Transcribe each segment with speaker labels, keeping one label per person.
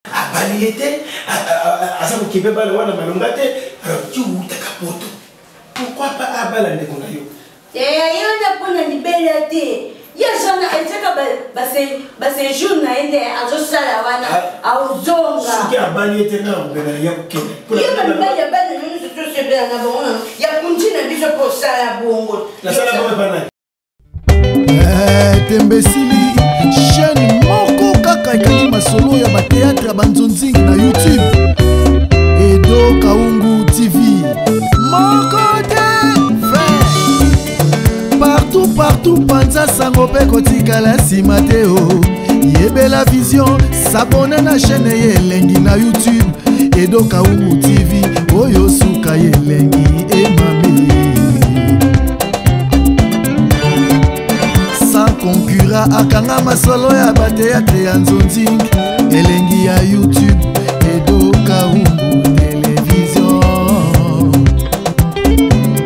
Speaker 1: Abali était, à ça qui peut pas le voir dans ma longate, tu ou ta capote. Pourquoi pas abala ne konayo?
Speaker 2: Eh, il n'a pas de liberté. Il y a jamais un jour na ende azosala wana auzonga.
Speaker 1: Ce qui abali était là, on va y avoir
Speaker 2: Il y a pas de minutes sur ce bien na bon. Il y a continue biso pour sala bongo.
Speaker 1: La sala bongo bana.
Speaker 3: Tembesili chaîne moko kaka ikaki masolo ya ba théâtre ya banzonzi na YouTube. Edo Kaungu TV. Moko te partout panza sango pe kotikala nsima te o. Yebela vision s'abonne na chaîne yelengi na YouTube. Edo Kaungu TV oyo suka yelengi emame. Concurra akanga masolo ya bateatre ya nzonzing elengi ya YouTube Edo Kaungu télévision.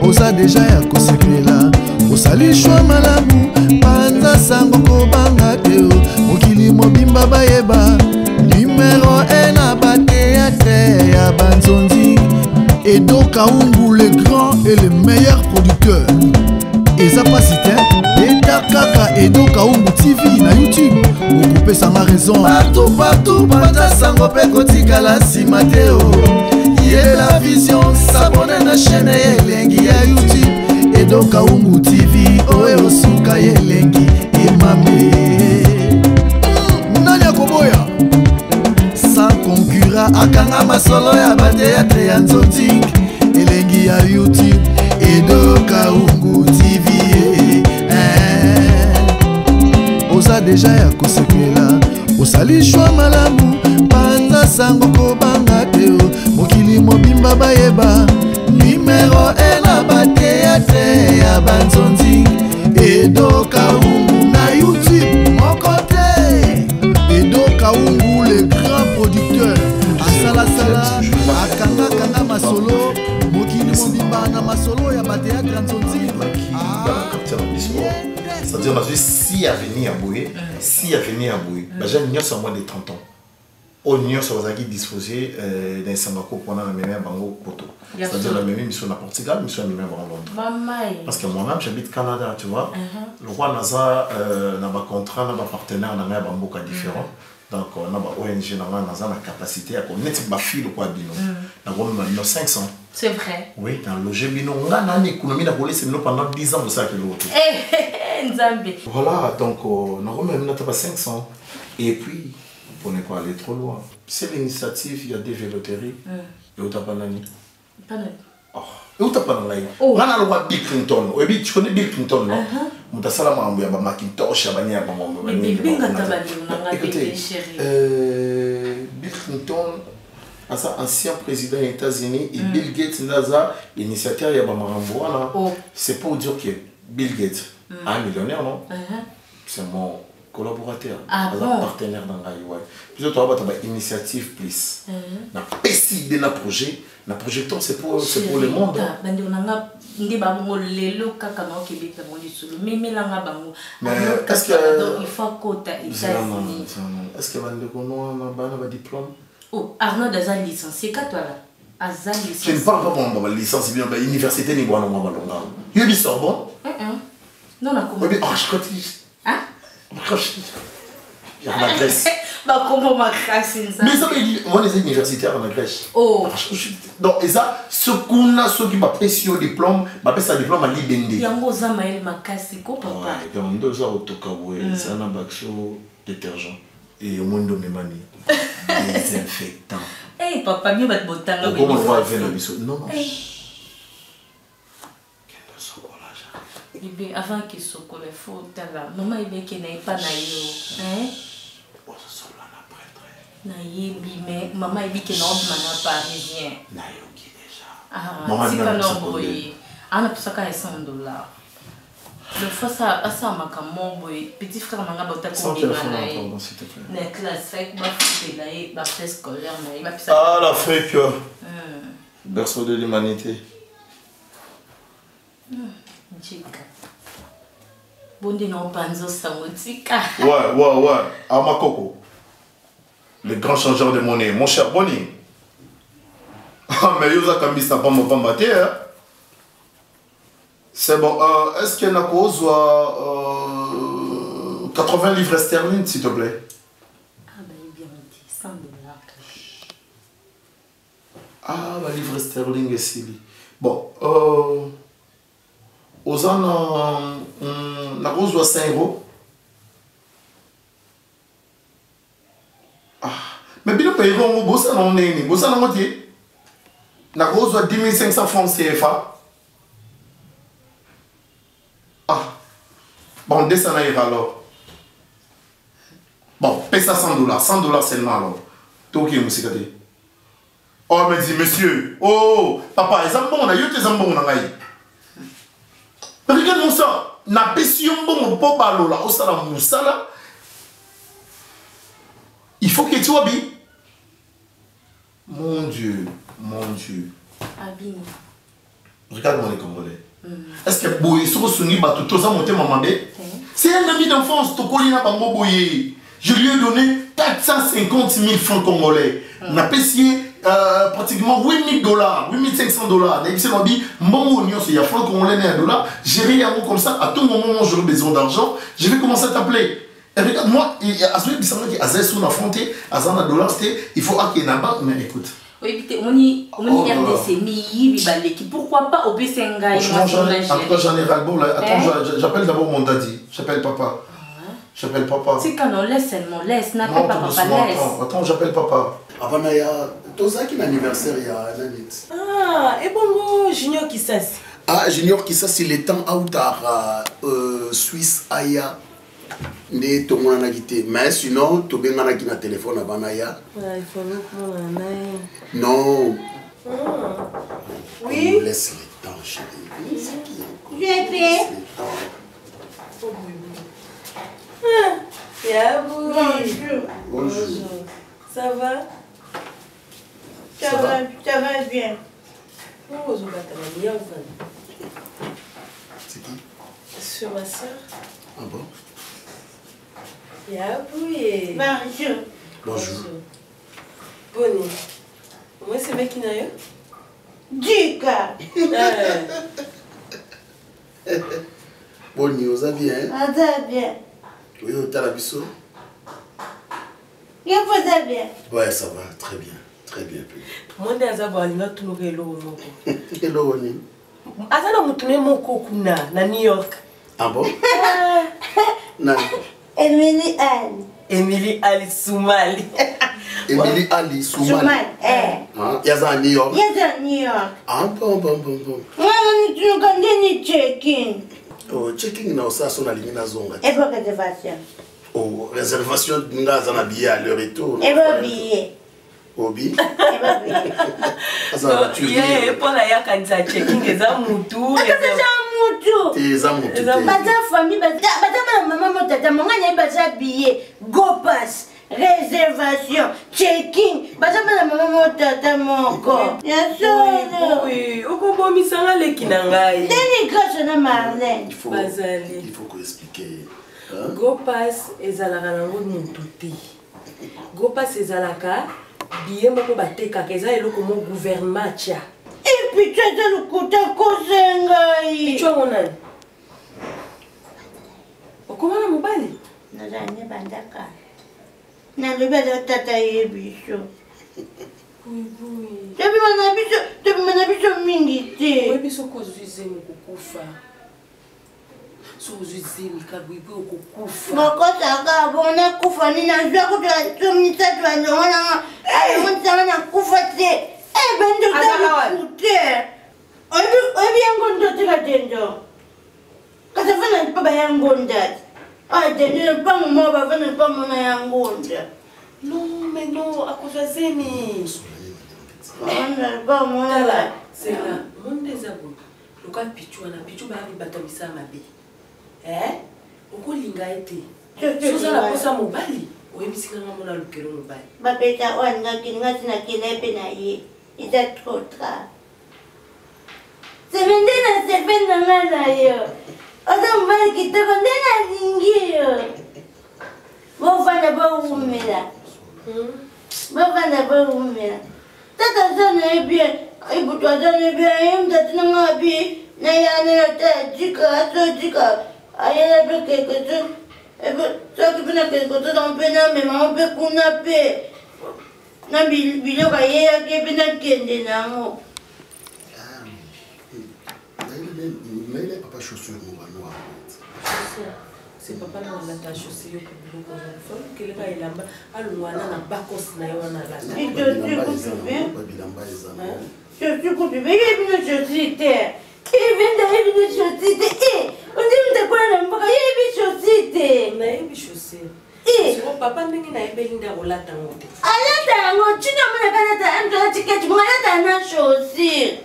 Speaker 3: Oza deja ya kosepela osali shwa malamu panza sango kobanga te mokili mobimba bayeba numero 1 na bateatre ya banzonzing Edo Kaungu le grand et le meilleur producteur. Eza pasite kaka Edo Kaungu TV na YouTube okupe sanga raison partout panza sango pe kotikala nsima te o. Ye la vision s'abonne na chaîne yelengi ya YouTube Edo Kaungu TV oyo suka yelengi emame. Nani akoboya sans concurra akanga masolo ya bateatre ya nzonzing elengi ya YouTube Edo Kaungu TV. Oza deja ya kosepela osali shwa malamu panza sango kobanga te mokili mobimba bayeba numero 1 na bateatre ya banzonzi Edo Kaungu na YouTube moko te. Edo Kaungu le grand producteur asalasala akanga masolo mokili mobimba na masolo ya bateatre ya nzonzi.
Speaker 4: C'est-à-dire, si avenir à Boué, j'ai une à moins de 30 ans. On y a disposé d'un Sambako pendant la même bango poto. C'est-à-dire, la même mission à Portugal, mission à même à Londres. Parce que moi-même, j'habite au Canada, tu vois. Le roi Naza n'a pas contrat, n'a pas partenaire, n'a pas beaucoup différent. Donc, on a ONG, on a la capacité à connaître ma fille, quoi, bino. On a 500.
Speaker 2: C'est vrai.
Speaker 4: Oui, dans le logé, bino, on a une économie pendant 10 ans de ça que l'autre. Voilà, donc on a même 500. Et puis, pour ne pas aller trop loin, c'est l'initiative, il y a des véloteries. Et où t'as pas nani?
Speaker 2: Pas nani.
Speaker 4: Et où t'as pas nani? On a le roi Bill Clinton. Oui, tu connais Bill Clinton, non? On t'a salama en bouillard, Macintosh, écoutez, Bill Clinton, ancien président des États-Unis, et Bill Gates, initiateur, il y a c'est pour dire que Bill Gates, un millionnaire, non? C'est mon collaborateur, partenaire dans l'AIWAI. Puis tu as une initiative plus. Na pessi de na projet, na projeton c'est pour le monde.
Speaker 2: Ndi bango lelo kaka na okebeta boni solo memelanga bango
Speaker 4: est-ce que
Speaker 2: il faut kota États-Unis.
Speaker 4: Est-ce que bande kono na bana ba diplôme?
Speaker 2: Oh, Arnaud a licencié ka toi là. Azan licencié.
Speaker 4: Je ne parle pas bon licence bien ba université ni bwana mwa balonga. Yo bi Sorbonne?
Speaker 2: Non na comment.
Speaker 4: Ah je continue. Hein? Il y a la Grèce.
Speaker 2: Bah comment ma Grèce ça?
Speaker 4: Mais ça veut dire moi les universitaires en Grèce.
Speaker 2: Oh.
Speaker 4: Donc et ça ce qu'on a ceux qui va passer au diplôme, va passer au diplôme à l'IBND.
Speaker 2: Yango Zamaël Makasi ko papa.
Speaker 4: Ouais, donc deux heures au Tokawe, c'est un baxo détergent et au monde de memani. Désinfectant.
Speaker 2: Eh papa bien va te botter là.
Speaker 4: Comment on va faire la biso? Non.
Speaker 2: Avant qu'il soit collé, il faut là. Maman il veut qu'il n'ait pas naïo. Hein?
Speaker 4: Bon, ça sort là après.
Speaker 2: Naïe, mais maman il veut qu'il n'ait pas parisien.
Speaker 4: Naïo qui déjà.
Speaker 2: Ah,
Speaker 4: maman
Speaker 2: c'est quand on voit. On a pour ça qu'il y a $100. Le fois ça m'a comme petit frère m'a boté comme il m'a naïe. La classe fait ma fille naïe, ma presse scolaire naïe.
Speaker 4: Ah l'Afrique. Berceau de l'humanité.
Speaker 2: Bondi non panzo samotika.
Speaker 4: Ouais. Amakoko. Le grand changeur de monnaie, mon cher Bonnie. Ah, mais Yosa Kambis n'a pas mon pambaté, hein. C'est bon, est-ce qu'il y a une cause 80 livres sterling, s'il te plaît?
Speaker 2: Ah, ben, bien dit, 100 $.
Speaker 4: Ah, bah, livre sterling ici. Bon, aux ans, la cause 5 €. Ah, mais bien, payer au bossa, non, bossa, non, moitié. La cause 10 500 francs CFA. Ah, bon, descend alors. Bon, paye ça $100, $100 seulement alors. Toi qui es musicaté. Oh, me dit, monsieur, oh, papa, les ambons, on a eu tes ambons, on a eu. Regarde-moi ça, na pession bon, papa, là, au salam, moussala. Il faut que tu sois bien. Mon Dieu, mon Dieu.
Speaker 2: Abi.
Speaker 4: Regarde-moi les Congolais. Est-ce que Boye sur Sungi Batou, tous en monté maman bé? C'est un ami d'enfance, Tokolina Bango Boye. Je lui ai donné 450 000 francs congolais. On a payé pratiquement $8 000, $8 500. Et puis, on dit, bon, il y a francs congolais et $1. J'ai rien comme ça. À tout moment où j'aurai besoin d'argent, je vais commencer à t'appeler. Et regarde, moi, à ce moment-là, il y a des affronté, à $100, il faut qu'il y ait une banque, mais écoute.
Speaker 2: Oui, on y RDC, mais pourquoi pas au Bessenga?
Speaker 4: Après, j'en ai ras-le-bol. Attends, j'appelle d'abord mon daddy. J'appelle papa. J'appelle papa.
Speaker 2: C'est quand on laisse seulement, laisse, n'appelle pas papa, laisse.
Speaker 4: Attends, j'appelle papa.
Speaker 5: Avant, il y a Tozaki l'anniversaire, il y a un année.
Speaker 6: Ah, et bon, Junior Kissas.
Speaker 5: Ah, Junior Kissas, il est temps out à Suisse Aya. Ne tout le monde a quitté. Mais sinon, tout le monde a quitté le téléphone avant Aya.
Speaker 6: Il faut nous
Speaker 5: non.
Speaker 6: Oui.
Speaker 5: On laisse le temps, chérie.
Speaker 6: J'ai fait. Bonjour.
Speaker 5: Bonjour.
Speaker 6: Ça va?
Speaker 5: Ça va
Speaker 6: bien.
Speaker 5: C'est qui?
Speaker 6: C'est ma soeur.
Speaker 5: Ah bon?
Speaker 6: Bonjour.
Speaker 5: Bonjour.
Speaker 6: Bonne. Moi, c'est mec qui n'a eu?
Speaker 7: Dica.
Speaker 5: Bon, vous avez bien?
Speaker 7: Ah, ça bien.
Speaker 5: Oui, vous avez la biseau?
Speaker 7: Il faut ça bien.
Speaker 5: Ouais, ça va, très bien. Très bien.
Speaker 6: Moi, je suis allé à tout le monde.
Speaker 5: Hello, Oni.
Speaker 6: Je suis allé à New York.
Speaker 5: Ah bon? Non.
Speaker 7: Emily Anne.
Speaker 6: Emily Ali Soumali.
Speaker 5: Emily Ali Soumali. Ah, il y a à New York.
Speaker 7: Il y a à New York.
Speaker 5: Ah bon.
Speaker 7: Moi, tu connais check-in.
Speaker 5: Oh, check-in, non, ça, son aligné na zonga.
Speaker 7: Et pour réservation.
Speaker 5: Oh, réservation, nous avons un billet à leur retour.
Speaker 7: Et pour billet.
Speaker 5: Au billet?
Speaker 7: Et pour billet.
Speaker 5: Ça, tu
Speaker 6: dis. Pour la yakanza check-in, les amoutou.
Speaker 5: Tes amoutou.
Speaker 7: Bata famille, bata maman, tata, mon gars, il bata billet. Go pass. Réservation, check-in. Bata maman, tata, mon corps. Bien sûr.
Speaker 6: Oui, au combo, mi sanga le kinangai.
Speaker 7: Deni grâce à Marlène.
Speaker 5: Il faut qu'on explique.
Speaker 6: Go pass ezalaka nango mututi. Go pass ezalaka billet moko batekaka eza eloko mo gouvernement tia.
Speaker 7: Et puis tu as le côté kosengai.
Speaker 6: Tu as mon âne. Okomana mobali?
Speaker 7: Nazanye bandaka. Nalibela tata yebiso.
Speaker 6: Oui.
Speaker 7: Depuis mon biso mingi te.
Speaker 6: Oui, biso kozuize mukukufa. Sozuize mikabuibu okukufa.
Speaker 7: Bakosaka bona kufa nina nzwa kutoa tumisa tuanongana. Ayonza na kufa te. Bendo te. Obi yango ndo tika tendo. Kasafana baba yango ndati. Tendo pa mo baba na pa mo na yango ndati.
Speaker 6: Non, mais non, à cause de Zemi. C'est là. Mon désabonné. Le cas Pichou, on a Pichou, bah, il bâton ça ma bé. On peut l'ingaiter. Chose à la poste à mon bali. Oui, mais c'est quand même on a le cœur au bali.
Speaker 7: Ma péta, on a qu'il n'a qu'il pénaillé. Il est trop tard. C'est maintenant, c'est fait dans la d'ailleurs. On a mal qui te connaît la ligne. Bon, on va d'abord où mais là. bavanda baumela tata sana bien ibuto sana bien mtatina ngapi na yana tajika tajika ayana peke kutu ebe sakipina ke kutu dompena me mampe kuna pe na bilo kaya ke pina kende nango
Speaker 5: mais il est papa chaussure noir.
Speaker 6: C'est papa na la chaussure yo ko biloko na fo ke le ka ilamba alungwana na bakos na yo na la.
Speaker 7: Je suis coupé, mais il y a une chaussette. Il vient d'arriver une chaussette. On dit que quoi là, il y a une chaussette.
Speaker 6: Na une chaussette. Son papa ndenge na ebelinda rolata ngote.
Speaker 7: Alata ngo, tu n'as pas la tête, un ticket, moi la tête na chaussette.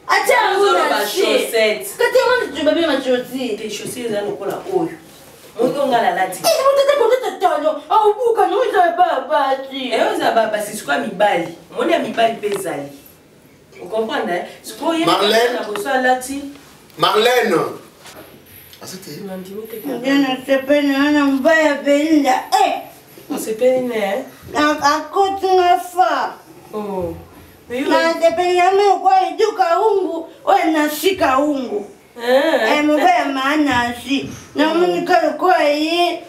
Speaker 7: Attends, on a la chaussette. Quand tu vas bien ma chaussette.
Speaker 6: Tes chaussettes za lokola oyo. Moto ngala lati.
Speaker 7: Au bout quand nous avons pas bâti.
Speaker 6: Et on a pas passé sur quoi mibali. Mon ami mibali pesali. Vous comprenez?
Speaker 5: Marlène. Marlène.
Speaker 6: On s'est peiné, hein?
Speaker 7: À côté de la femme.
Speaker 6: Oh.
Speaker 7: Na tepelame kwa iduka ungu, we nashika ungu. Mbaya maana si. Na munikalo kwa ye.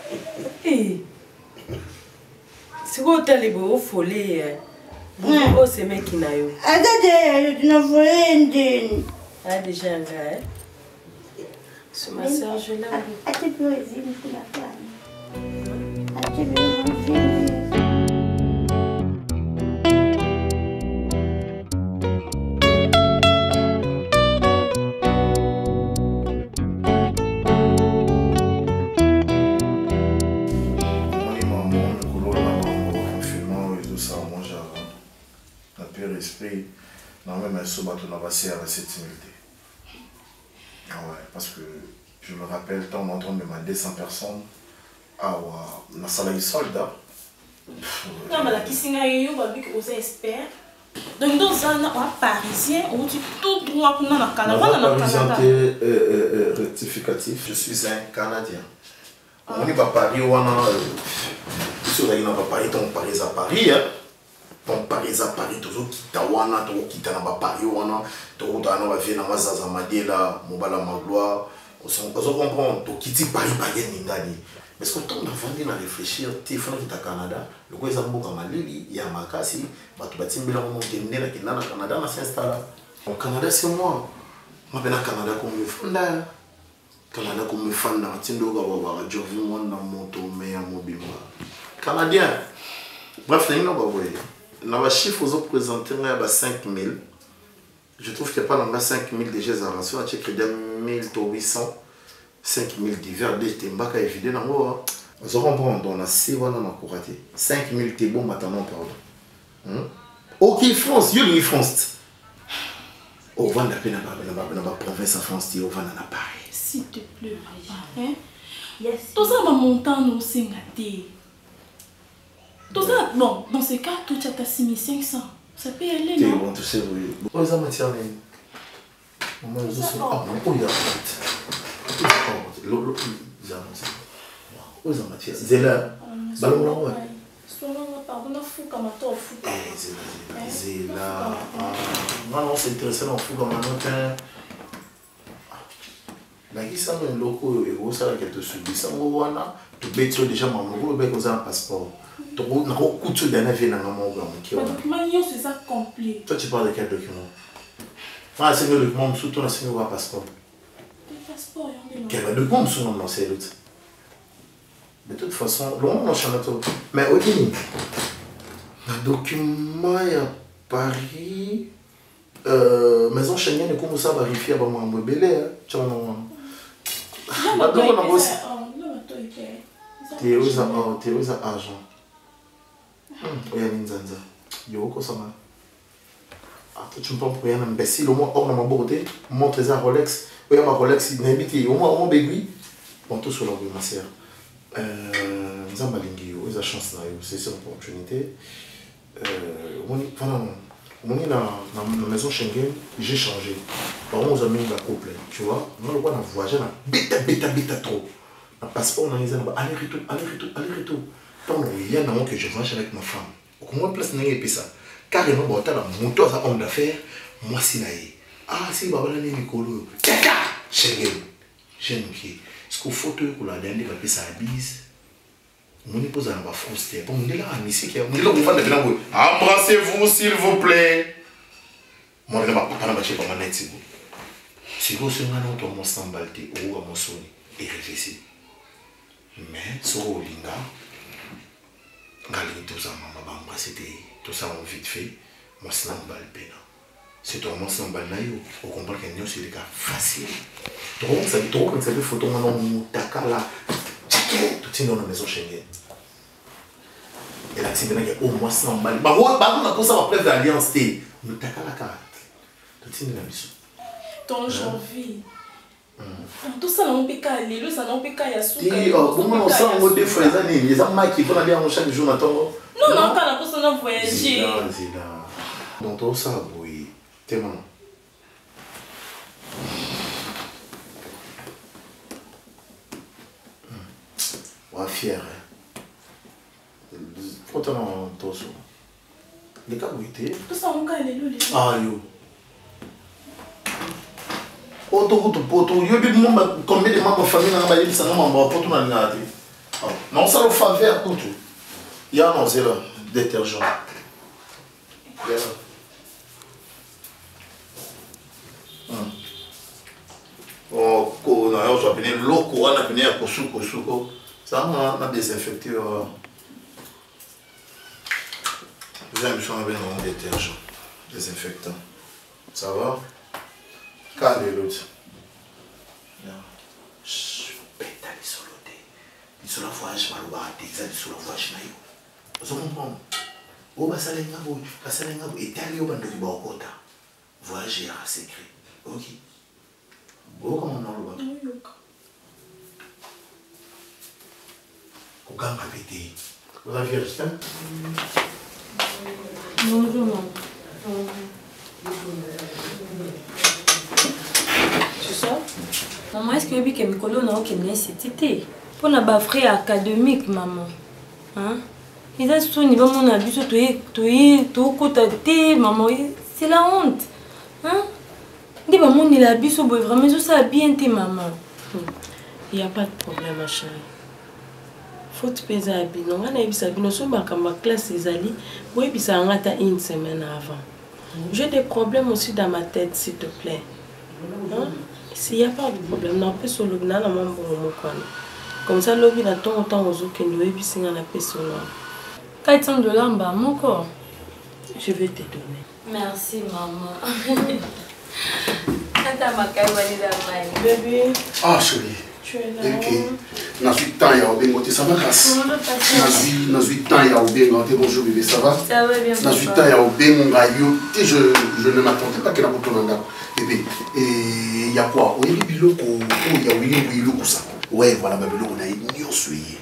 Speaker 6: Siko utalibo ufole. Buko seme kinayo.
Speaker 7: Adade tunafole ndini.
Speaker 6: Déjà là. Sur ma sœur je l'aime.
Speaker 7: Ati pio ezini kuna kana. Ati pio ezini.
Speaker 4: Esprit, non même un soba on va passer à 7 000. Ah ouais, parce que je me rappelle quand on entend demander 200 personnes à la salle de soldats.
Speaker 2: Non mais la kisinga yo ba bik aux experts. Donc dans un parisien on dit tout droit pour na Canada.
Speaker 4: Parisien rectificatif, je suis un Canadien. On y va Paris on a sur la va Paris on Paris à Paris hein. On Paris à Paris, toujours Kitawana, toujours Kitana Paris, toujours dans la vie, dans la Zaza Madela, Mobala Magloire, on se comprend, tout Kiti Paris, Paris, Ningani. Mais ce qu'on tombe avant de réfléchir, tu es au Canada, le gars est en Malili, il y a Makasi, tu vas t'imber au Canada, on s'installe. Au Canada, c'est moi. Je suis au Canada comme me fonda. Canada comme me fonda, Tindo Gawa, Jovi Mona Moto, Meya Mobima. Canadien. Bref, il y a dans le chiffre, vous présentez 5 000. Je trouve qu'il n'y a pas dans 5 000 déjà des rations. Il y a 1800, 5 000 divers. Des tembaks évidents. Vous comprenez, on a 6 ans dans 5 000 tébons maintenant, pardon. Ok, France, il y a France. On va dans la province en France, on va dans la Paris.
Speaker 2: S'il te plaît, papa. Tout ça va monter en Singaté. Tout ça, bon, dans ce cas, tout ça, tu as 6500. Ça peut aller, non?
Speaker 4: Bon, tu sais, oui. Oh, ça m'a tiré. Maman, je suis ah, oh, il y a oh, ça m'a tiré. Zéla. Ballon, ouais.
Speaker 2: Pardon, on a fou comme un tour fou.
Speaker 4: Zéla. Non, c'est intéressant, on fout comme un autre. Mais qui ça, un loco, et ça, qui te subit, ça, on va tu bêtes déjà, maman, vous avez un passeport. Tu as un coup de vie dans mon
Speaker 2: document, c'est ça complet.
Speaker 4: Toi, tu parles de quel document? Ah, c'est le document, surtout dans le passeport.
Speaker 2: Le passeport, il y a
Speaker 4: quel document, c'est l'autre. De toute façon, le monde change tout. Mais au début, le document est à Paris. Maison Schengen, et comment ça va vérifier à mon bébé? Tu vois, non. Tu es où argent? Oya Ninzanza. Yo, quoi ça va? Tu me prends pour un imbécile, au moins, hors de ma beauté, montre ça Rolex. Oya ma Rolex, il n'habite, au moins, bégui. Bon, tout sur la rue, ma sœur. Zambalingi, oya chance là, c'est une opportunité. On est dans la maison Schengen, j'ai changé. Par contre, on a mis la couple, tu vois. Nous, on a voyagé, on a bêta trop. Le passeport, on a mis aller-retour. Tant il y a un moment que je voyage avec ma femme. Vous
Speaker 5: moi place n'ai pas ça carrément bon t'as la moto ça homme d'affaires moi si naïe ah si baba là n'est colo caca Schengen j'aime qui ce qu'on photo pour la dernière va ça bise mon épouse a frustré bon on est là ici qui on est là on va de venir embrassez-vous s'il vous plaît moi ne va pas marcher comme un net si vous sur un autre mon sambalté ou à mon son et réfléchir mais sur Olinga Galine tout ça maman c'était tout ça on vite fait moi sambal pena c'est toi moi sambal naïo on comprend que nous c'est des cas facile trop ça trop quand ça fait photo maintenant mutaka là tout est dans la maison Schengen et là c'est bien qu'il y a au moins sambal bah on a tout ça après d'alliance t mutaka la carte tout est dans la maison
Speaker 2: ton janvier tout ça non peut pas aller ça non peut pas y assurer
Speaker 5: comment on sent on des fois les années les amis qui font bien chaque jour attends
Speaker 2: non non quand la personne a voyagé
Speaker 5: c'est là donc tout ça oui tellement ouais fier pourtant tout ça les cas où était
Speaker 2: tout ça on peut aller
Speaker 5: ah yo Poto, yo bi mumba combien de membres famille na ba yebisa na mamba poto na ngati. Non ça le faveur pour tout. Il y a non c'est là détergent. Oh, ko na yo so appeler loko wana appeler kosuko. Ça on a désinfecté j'aime ça avec un détergent désinfectant. Ça va? Calme l'autre. Peta les solotés. Ils sont la voyage malobate, ils sont la voyage naïo. Vous comprenez? Au bas salenga boy, la salenga boy, et allé au bando du Bogota. Voyager à secret. Ok. Vous comment on a le bas? Kogamba pété. Vous avez vu ça?
Speaker 2: Bonjour maman.
Speaker 6: Tu sors? Maman, est-ce que tu as mis dans l'université? Pour la frère académique, maman. Hein? Ils ont soutenu mon abus, maman. C'est la honte. Hein? Dis maman, il a abusé vraiment, ça a bien été, maman.
Speaker 8: Il n'y a pas de problème, ma chérie. Faut te peser à Bino. On a eu ça, Bino, sur ma classe, les alliés. Oui, puis ça a été une semaine avant. J'ai des problèmes aussi dans ma tête, s'il te plaît. Hein? S'il n'y a pas de problème, on peut se le dire, comme ça, l'objet n'a pas autant aux autres que nous, et puis c'est un peu solo.
Speaker 2: $400, bah, mon corps.
Speaker 8: Je vais te donner.
Speaker 6: Merci, maman.
Speaker 8: Bébé.
Speaker 5: Ah, chérie.
Speaker 8: Tu es là.
Speaker 5: Ok. Dans 8 ans, il y a Obengo, ça va, grâce. Dans 8 ans, il y a Obengo, bonjour bébé, ça va?
Speaker 6: Ça va bien.
Speaker 5: Dans 8 ans, il y a Obengo, je ne m'attendais pas qu'elle a beaucoup de bébé. Et il y a quoi? Oui, il y a Willy, ça. Ouais, voilà, bébé, on a une nuit suivie.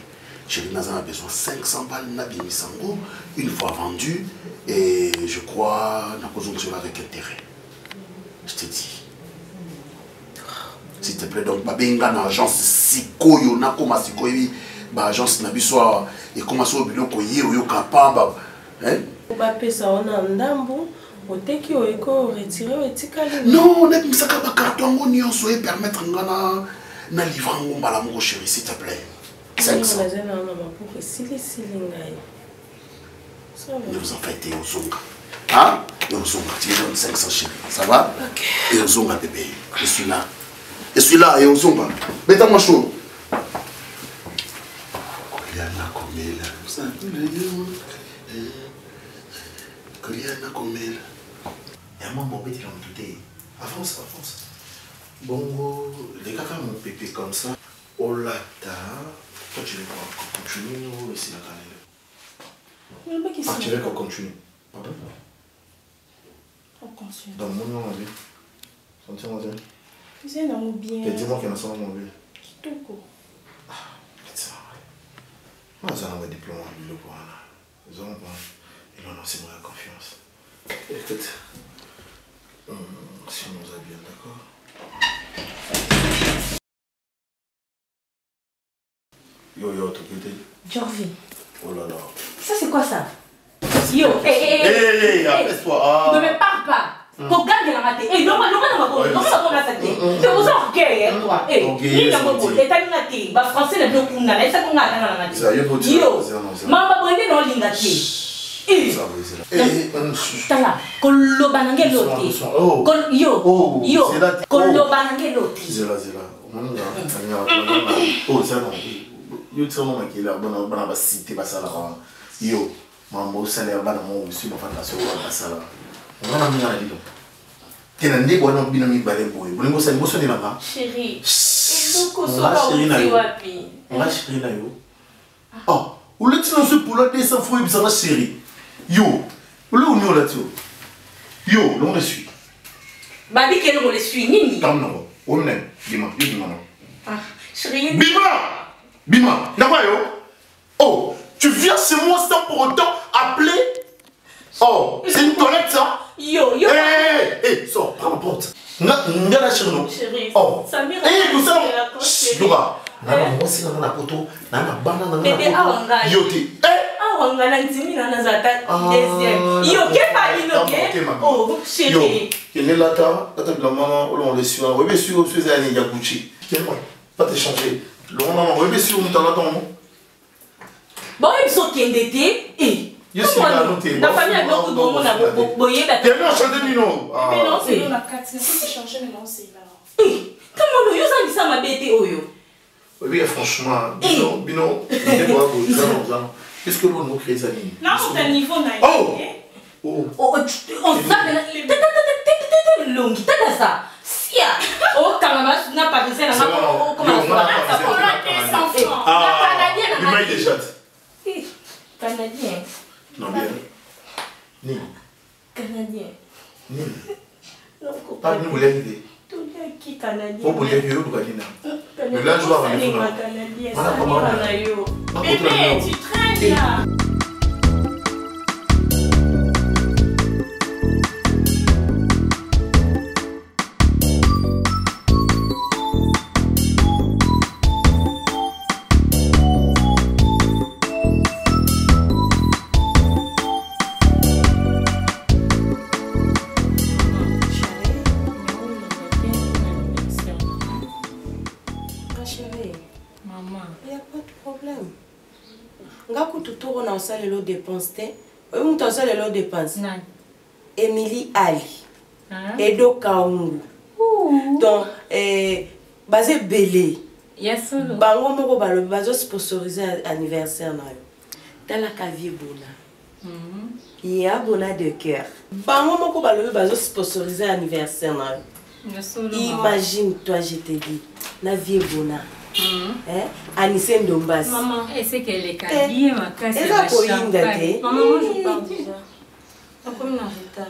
Speaker 5: Chérie, nous avons besoin de 500 balles, une fois vendu. Et je crois, nous avons avec intérêt. Je te dis. S'il te plaît, donc, benga na agence sikoyo na koma sikoyo ba agence na biso et comment so biloko yo kapamba hein
Speaker 8: ba pesa ona ndambo oteki oiko retirer etikali
Speaker 5: non na misaka ba carton ngo nyonso et permettre ngana na livrer ngo mbala mo chérie s'il te plaît 500 ne vous en faites aux zonga hein et aux zonga tu donnes 500 chérie ça va
Speaker 8: ok
Speaker 5: et aux zonga bébé je suis là. Et celui-là, et au zomba. Mettez-moi chaud. Koliana Komela. Koliana Komela. Et à moi, mon petit homme tout est. Avance, avance. Bon, les gars, mon pépé comme ça. Olata. Toi, tu veux qu'on continue ou laisser la carrière? Ah, tu veux qu'on continue? Pardon?
Speaker 2: On continue.
Speaker 5: Dans mon nom, on dit. Sentez-moi bien.
Speaker 2: C'est un bien.
Speaker 5: Et dis-moi qu'il y a un son mobile.
Speaker 2: Kitoko.
Speaker 5: Ah, c'est ça. Moi, j'ai un diplôme en bio pour Anna. Ils ont c'est moi la confiance. Écoute, si on nous a bien d'accord. Yo, yo, t'as côté.
Speaker 2: Jorvi.
Speaker 5: Oh là là.
Speaker 2: Ça, c'est quoi ça?
Speaker 5: C'est
Speaker 2: Yo,
Speaker 5: apaise-toi.
Speaker 2: Ne me parle pas. Pour garder la maté. Eh, non, c'est pour ça que toi. Eh, il y a beaucoup. Et t'as une athée. Bah, français, le bloc, on a laissé qu'on a la maté. Yo, maman, brûlé dans l'ingati. Eh, tala, kolobanange loti. Yo, kolobanange loti.
Speaker 4: Zela. Oh, ça non. Yo, tu sais, on a qui est là, on va citer, bah, ça là. Yo, maman, ça l'air, bah, non, monsieur, ma femme, ça va, ça là. On va m'amener à la vie. Tenande kwa no bino mi bale boy. Bulingo sa liboso ni langa.
Speaker 2: Chérie. Eloko so ba uti wapi.
Speaker 4: On chérie na yo. Oh, ou le tino se pour la descend fou et bizarre chérie. Yo, ou le on là tu. Yo, l'on le suit.
Speaker 2: Babi quel on le suit nini?
Speaker 4: Tam non. On n'aime. Bima.
Speaker 2: Ah, chérie.
Speaker 4: Bima. Na quoi yo? Oh, tu viens chez moi sans pour autant appeler. Oh, c'est une toilette ça?
Speaker 2: Yo.
Speaker 4: Hey, sors, prends la porte. Nga
Speaker 2: chérie.
Speaker 4: Oh.
Speaker 2: Samira.
Speaker 4: Hey, nous allons. Yoga. Nana, moi aussi, nana poto. Nana, banana, nana.
Speaker 2: Bébé, awanga.
Speaker 4: Yote.
Speaker 2: Awanga, l'intimi, nana, zata. Deuxième. Yo, qu'est-ce que tu oh, chérie.
Speaker 4: Yo, il est là, t'as la maman, on le suit. Oui, bien sûr, c'est un Yaguchi. Pas t'échanger. Le maman, oui, bien sûr, on t'en attend.
Speaker 2: Bon, ils sont qui endettés. Eh.
Speaker 4: Je suis là, noté.
Speaker 2: La famille a beaucoup de monde, on a boyé la
Speaker 4: tête. T'es bien chanté, Nino.
Speaker 2: Mais non, c'est
Speaker 9: la carte. C'est ce qui change, mais non, c'est là.
Speaker 2: Comment nous, ça dit ça m'a bêté, Oyo?
Speaker 4: Oui, franchement, Bino, qu'est-ce que l'on nous crée, ça?
Speaker 9: Non, c'est un niveau naïf.
Speaker 4: Oh!
Speaker 2: On s'appelle longue, t'as ça. Sia! Oh, Kanama, n'a pas de ça, comment ça? Canadien.
Speaker 4: Non, bien. Ni.
Speaker 2: Canadien.
Speaker 4: Ni. Pas nous l'idée.
Speaker 2: Tout qui canadien.
Speaker 4: Pour vous dire que vous avez le là, je vois
Speaker 2: bébé, tu traînes là.
Speaker 8: On a les dépenses. On a les dépenses. Émilie Ali. Edo Kaungu. Donc, basé Belé.
Speaker 2: Yes,
Speaker 8: bango moko balobi bazo sponsoriser anniversaire na yo. Tala Kavier Bona. Ya Bona de cœur. Bango moko balobi bazo sponsoriser anniversaire na yo. Imagine toi, je te dis, na Vie Bona. Anissé Ndombas.
Speaker 2: Maman, c'est qu'elle est calée, ma casse.
Speaker 8: Elle a pour une date.
Speaker 2: Maman, moi je pars déjà. Comme en retard.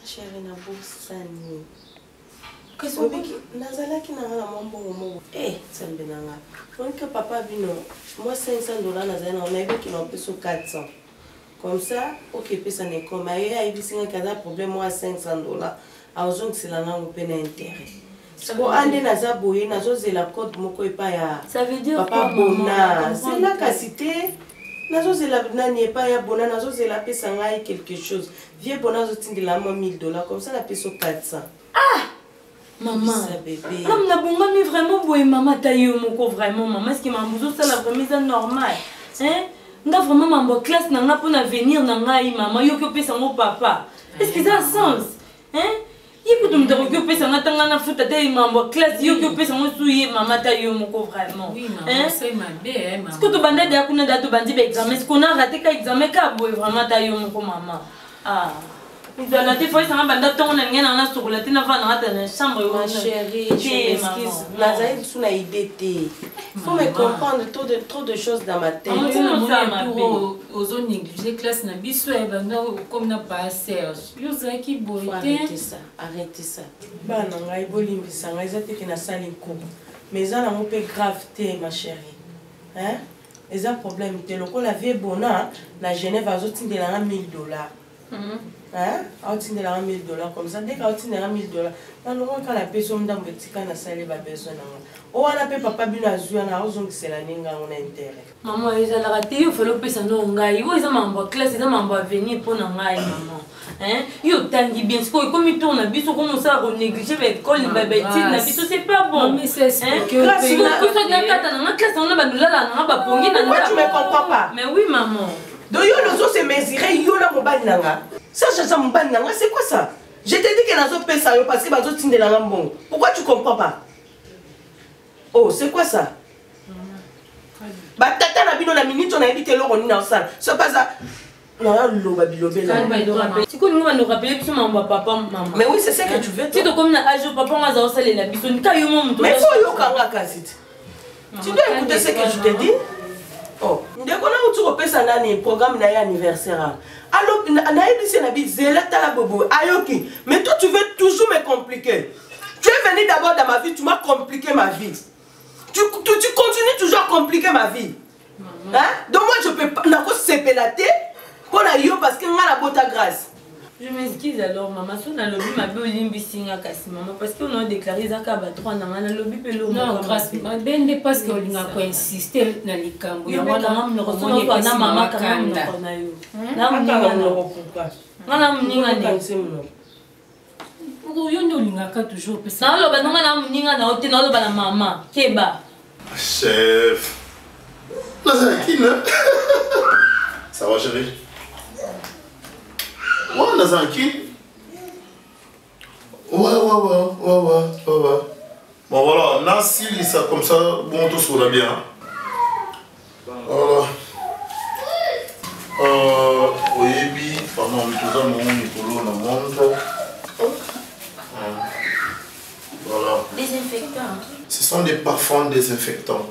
Speaker 8: Chérie, na bosani. Qu'est-ce que nazala qui n'a pas mon bon. Ça me donne. Donc papa bino, moi $500 nazala on a vu qu'il en peut sur 400. Comme ça, OK, puis ça n'est comme il y a ici un problème moi $500. Alors donc c'est la langue peine intérêt. Bon, ande naza boye nazo zela code moko epa ya.
Speaker 2: Ça veut dire
Speaker 8: papa Bona. C'est la qualité. Nazo zela nani epa ya Bona nazo zela pesa ngai quelque chose. Vie Bona zo tindela moi $1000 comme ça la peso 400.
Speaker 2: Maman.
Speaker 8: Ça bébé.
Speaker 2: Non, na bonga mais vraiment boye maman tayo moko vraiment maman est-ce que maman ça la vraiment c'est normal. Hein? Nga vraiment maman classe na nga pour venir na ngai maman yo ko pesa mon papa. Est-ce que ça a sens? Hein? Écoute, me dire que pesa na tanga na futa te maman classe yo ko pesa mo souye maman tayo moko vraiment.
Speaker 9: Oui maman, c'est ma belle maman.
Speaker 2: Est-ce que tu bande de akuna date bandi ba examen? Est-ce qu'on a raté ka examen ka boye vraiment tayo moko maman? Ils ont été fois ça m'a bande ton na ngena na sur la tina va na ta chambre.
Speaker 8: Ma chérie, je m'excuse. Nazaï sous la idée té. Faut me comprendre trop de choses dans ma tête.
Speaker 9: Aux zones négligées classe na biso e bando comme na pas Serge. Yo zaki boité.
Speaker 8: Arrêtez ça. Ba na ngai bolimbisa ngai zate ki na sali ko. Mais ça na mo pe grave té ma chérie. Hein? Les problème té loko la Vie Bona na Genève azotindela na $1000. Hein? $1000 comme ça. Dès que $1000, dans le quand la personne dans le petit can a salé ma besoin. Oh, on a payé papa bien à jouer à raison que c'est la ninga on a intérêt.
Speaker 2: Maman, ils ont raté, il faut le payer ça non ngai. Ils ont m'envoyé classe, ils ont m'envoyé venir pour ngai maman. Hein? Ils tangi bien, c'est comme ils tournent, ils sont comme ça à négliger l'école, les babetines, la vie c'est pas bon. Mais c'est que grâce à la classe on a pas de là, on a pas pongé dans.
Speaker 8: Moi tu me comprends pas.
Speaker 2: Mais oui maman.
Speaker 8: Donc yo le zo se mesurer yo la mobile nanga. Ça ça mobile nanga, c'est quoi ça? Je t'ai dit que nazo paye ça parce que bazo tinde la bon. Pourquoi tu comprends pas? Oh, c'est quoi ça? Bah tata na bino na minute on a invité l'eau on est en salle. C'est pas ça. Non, l'eau va bilobé là.
Speaker 2: Tu connais nous va nous rappeler que maman papa maman.
Speaker 8: Mais oui, c'est ça que tu veux.
Speaker 2: Tu te comme na âge papa on va saler la bison. Kayo mon.
Speaker 8: Mais faut yo kanga kasite. Tu dois écouter ce que je te dis. Oh, ndeko na utu kopesa nani programme na anniversaire. Alors na ebisi na bi zela tala bobo ayoki. Mais toi tu veux toujours me compliquer. Tu es venu d'abord dans ma vie, tu m'as compliqué ma vie. Tu continues toujours à compliquer ma vie. Hein? Donc moi je peux pas na ko sepelater pour la yo parce que nga la bota grâce.
Speaker 2: Je m'excuse alors maman, si on a lobby ma belle singa kasi maman parce qu'on a déclaré ça ka ba 3 na na lobby pelo.
Speaker 9: Non, grâce ma bende parce que on a ko insister na likambo.
Speaker 2: Ya wana maman me resonne pas na maman kanda. Na mninga no pourquoi? Na mninga ni.
Speaker 9: Yo ndo lingaka toujours pesa.
Speaker 2: Na loba nonga na mninga na ote na loba na maman. Keba.
Speaker 4: Chef. Nazarine. Ça va chérie? Ouais, Nazarine. Ouais. Bon voilà, Nancy, ça comme ça, bon tout sera bien. Voilà. Oui, pendant tout ça, mon Nicolas, on monte. Voilà.
Speaker 2: Désinfectant.
Speaker 4: Ce sont des parfums désinfectants.